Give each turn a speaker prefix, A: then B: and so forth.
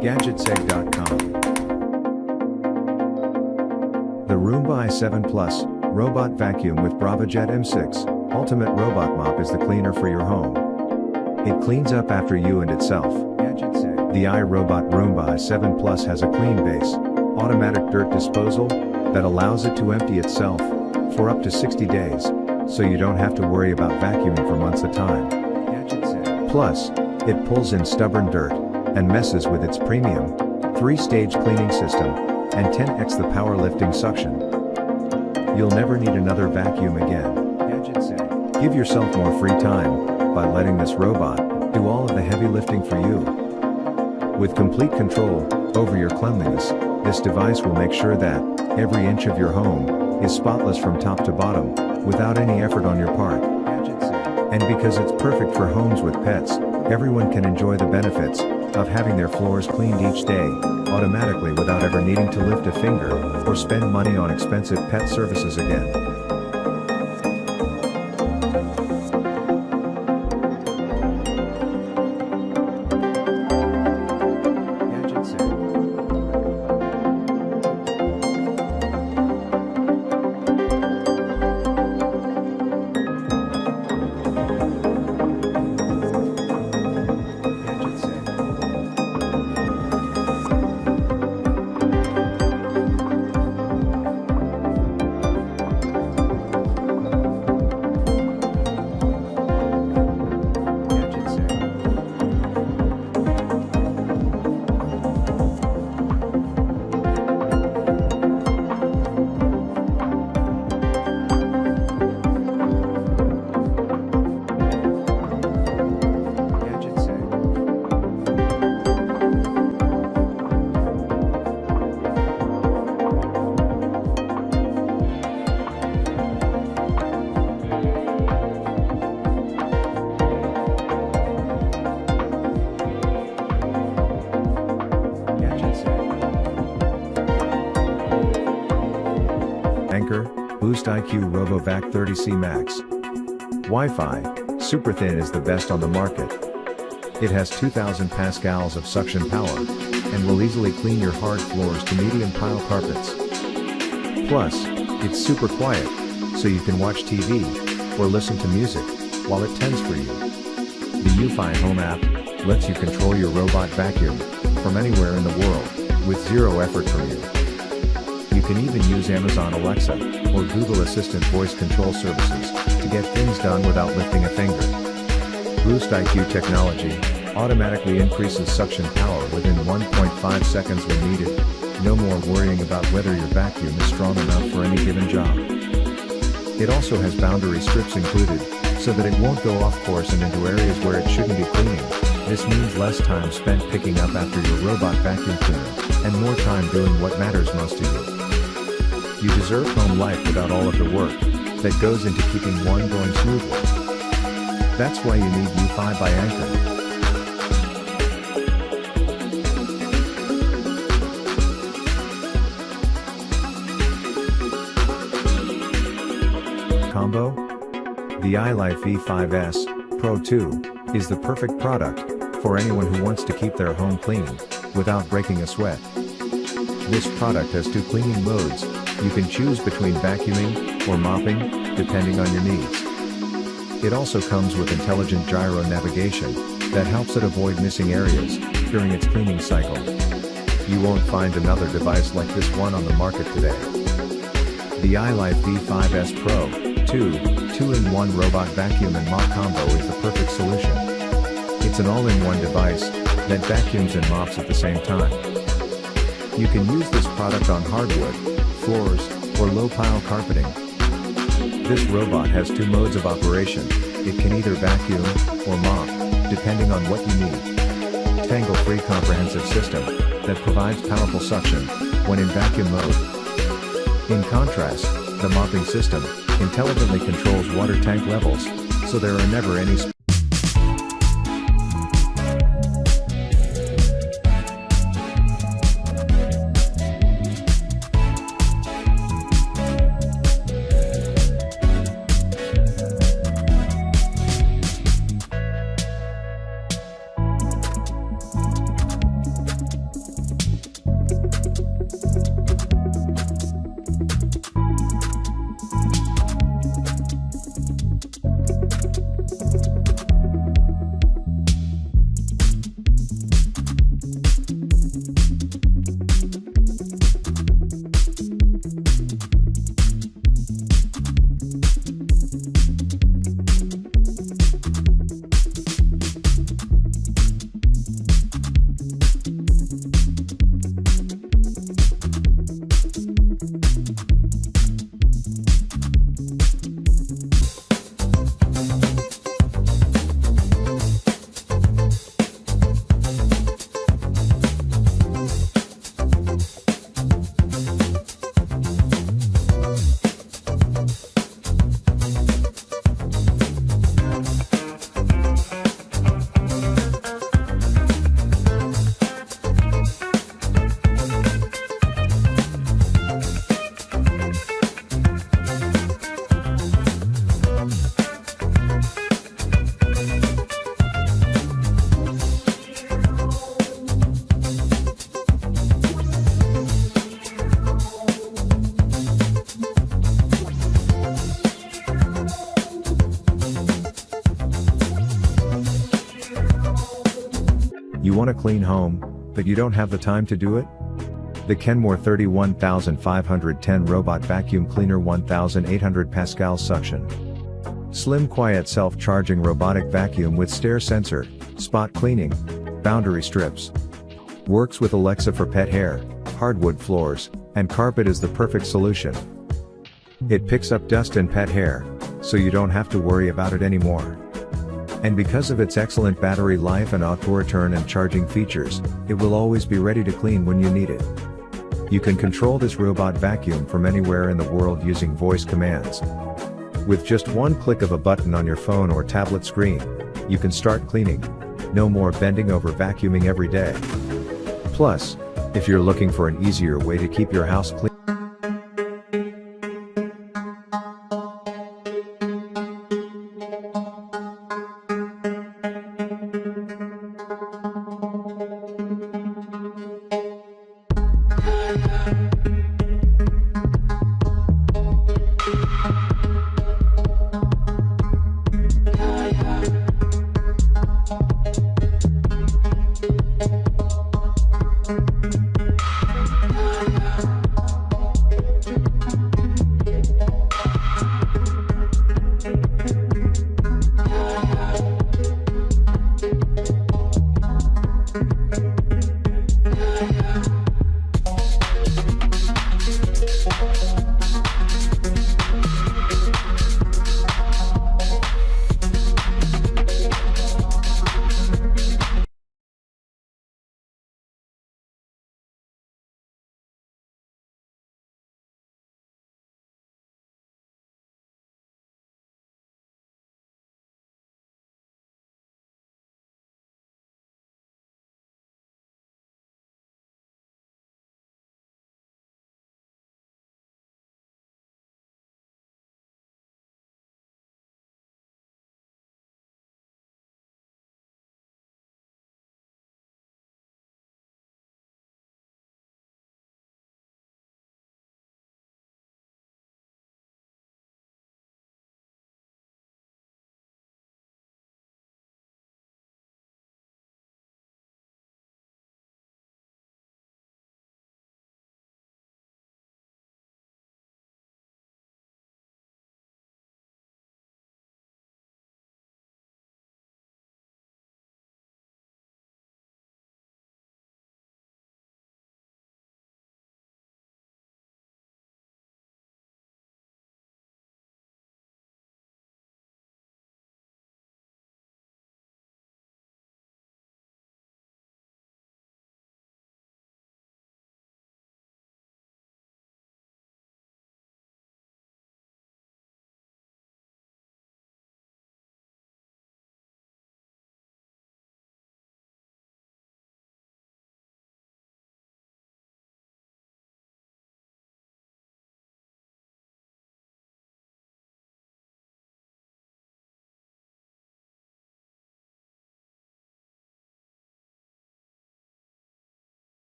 A: Gadgetseg.com. The Roomba i7 Plus Robot Vacuum with BravaJet M6 Ultimate Robot Mop is the cleaner for your home. It cleans up after you and itself. The iRobot Roomba i7 Plus has a clean base, automatic dirt disposal, that allows it to empty itself for up to 60 days, so you don't have to worry about vacuuming for months at a time. Plus, it pulls in stubborn dirt and messes with its premium 3-stage cleaning system and 10x the power lifting suction. You'll never need another vacuum again. Give yourself more free time by letting this robot do all of the heavy lifting for you. With complete control over your cleanliness, this device will make sure that every inch of your home is spotless from top to bottom, without any effort on your part. And because it's perfect for homes with pets, everyone can enjoy the benefits of having their floors cleaned each day, automatically without ever needing to lift a finger or spend money on expensive pet services again. Boost IQ Robot Vac 30C Max. Wi-Fi, super thin is the best on the market. It has 2000 pascals of suction power, and will easily clean your hard floors to medium pile carpets. Plus, it's super quiet, so you can watch TV, or listen to music, while it tends for you. The UFi Home app lets you control your robot vacuum from anywhere in the world, with zero effort from you. You can even use Amazon Alexa or Google Assistant voice control services to get things done without lifting a finger. Boost IQ technology automatically increases suction power within 1.5 seconds when needed. No more worrying about whether your vacuum is strong enough for any given job. It also has boundary strips included, so that it won't go off course and into areas where it shouldn't be cleaning. This means less time spent picking up after your robot vacuum cleaner, and more time doing what matters most to you. You deserve home life without all of the work that goes into keeping one going smoothly. That's why you need UFi by Anchor. Combo? The iLife E5S Pro 2 is the perfect product for anyone who wants to keep their home clean without breaking a sweat. This product has 2 cleaning modes. You can choose between vacuuming or mopping, depending on your needs. It also comes with intelligent gyro navigation that helps it avoid missing areas during its cleaning cycle. You won't find another device like this one on the market today. The iLife V5S Pro 2 2-in-1 robot vacuum and mop combo is the perfect solution. It's an all-in-one device that vacuums and mops at the same time. You can use this product on hardwood, floors, or low-pile carpeting. This robot has 2 modes of operation. It can either vacuum or mop, depending on what you need. Tangle-free comprehensive system that provides powerful suction when in vacuum mode. In contrast, the mopping system intelligently controls water tank levels, so there are never any You want a clean home, but you don't have the time to do it? The Kenmore 31510 Robot Vacuum Cleaner 1800 Pascal Suction. Slim quiet self-charging robotic vacuum with stair sensor, spot cleaning, boundary strips. Works with Alexa for pet hair, hardwood floors, and carpet is the perfect solution. It picks up dust and pet hair, so you don't have to worry about it anymore. And because of its excellent battery life and auto return and charging features, it will always be ready to clean when you need it. You can control this robot vacuum from anywhere in the world using voice commands. With just one click of a button on your phone or tablet screen, you can start cleaning. No more bending over vacuuming every day. Plus, if you're looking for an easier way to keep your house clean,